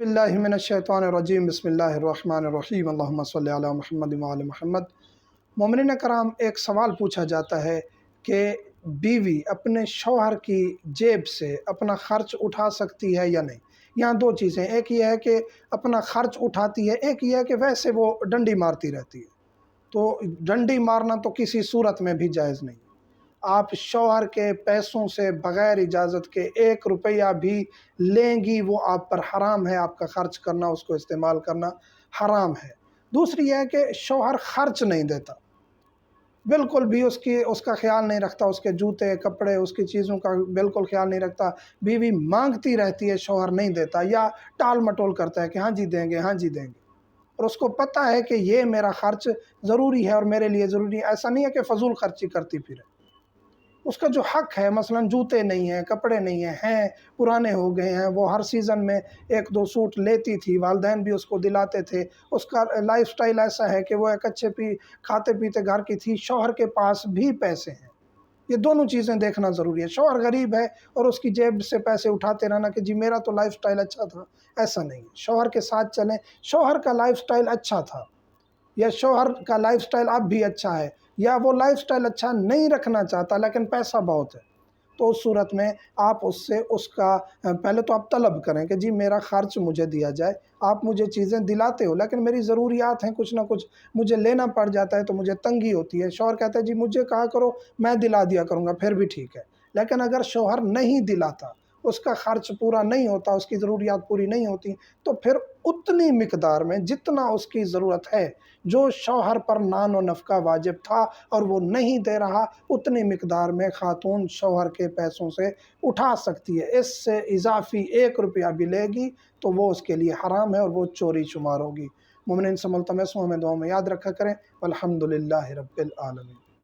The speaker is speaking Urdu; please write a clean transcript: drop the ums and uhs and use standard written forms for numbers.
باللہ من الشیطان الرجیم بسم اللہ الرحمن الرحیم اللہم صلی علی محمد وعلی محمد۔ مومنین کرام، ایک سوال پوچھا جاتا ہے کہ بیوی اپنے شوہر کی جیب سے اپنا خرچ اٹھا سکتی ہے یا نہیں۔ یہاں دو چیزیں، ایک یہ ہے کہ اپنا خرچ اٹھاتی ہے، ایک یہ ہے کہ ویسے وہ ڈنڈی مارتی رہتی ہے۔ تو ڈنڈی مارنا تو کسی صورت میں بھی جائز نہیں۔ آپ شوہر کے پیسوں سے بغیر اجازت کے 1 روپیہ بھی لیں گی، وہ آپ پر حرام ہے۔ آپ کا خرچ کرنا، اس کو استعمال کرنا حرام ہے۔ دوسری یہ ہے کہ شوہر خرچ نہیں دیتا، بالکل بھی اس کا خیال نہیں رکھتا، اس کے جوتے کپڑے اس کی چیزوں کا بالکل خیال نہیں رکھتا۔ بیوی مانگتی رہتی ہے، شوہر نہیں دیتا، یا ٹال مٹول کرتا ہے کہ ہاں جی دیں گے، ہاں جی دیں گے، اور اس کو پتہ ہے کہ یہ میرا خرچ ضروری ہے اور میرے لیے ضروری ہے۔ ایسا نہیں ہے کہ فضول خرچی کرتی پھرے۔ اس کا جو حق ہے، مثلا جوتے نہیں ہیں، کپڑے نہیں ہیں پرانے ہو گئے ہیں، وہ ہر سیزن میں 1-2 سوٹ لیتی تھی، والدین بھی اس کو دلاتے تھے، اس کا لائف سٹائل ایسا ہے کہ وہ ایک اچھے کھاتے پیتے گھر کی تھی، شوہر کے پاس بھی پیسے ہیں۔ یہ دونوں چیزیں دیکھنا ضروری ہے۔ شوہر غریب ہے اور اس کی جیب سے پیسے اٹھاتے رہنا کہ جی میرا تو لائف سٹائل اچھا تھا، ایسا نہیں۔ شوہر کے ساتھ چلیں، شوہر کا لائف سٹائل اچھا تھا یا شوہر کا لائف سٹائل اب بھی اچھا ہے، یا وہ لائف سٹائل اچھا نہیں رکھنا چاہتا لیکن پیسہ بہت ہے، تو اس صورت میں آپ اس سے اس کا پہلے تو آپ طلب کریں کہ جی میرا خرچ مجھے دیا جائے۔ آپ مجھے چیزیں دلاتے ہو لیکن میری ضروریات ہیں، کچھ نہ کچھ مجھے لینا پڑ جاتا ہے تو مجھے تنگی ہوتی ہے۔ شوہر کہتا ہے جی مجھے کہا کرو، میں دلا دیا کروں گا، پھر بھی ٹھیک ہے۔ لیکن اگر شوہر نہیں دلاتا، اس کا خرچ پورا نہیں ہوتا، اس کی ضروریات پوری نہیں ہوتی، تو پھر اتنی مقدار میں جتنا اس کی ضرورت ہے، جو شوہر پر نان و نفقہ واجب تھا اور وہ نہیں دے رہا، اتنی مقدار میں خاتون شوہر کے پیسوں سے اٹھا سکتی ہے۔ اس سے اضافی 1 روپیہ بھی لے گی تو وہ اس کے لیے حرام ہے اور وہ چوری شمار ہوگی۔ مومنین سے ملتمس ہوں، ہمیں دعاؤں میں یاد رکھا کریں۔ والحمدللہ رب العالمین۔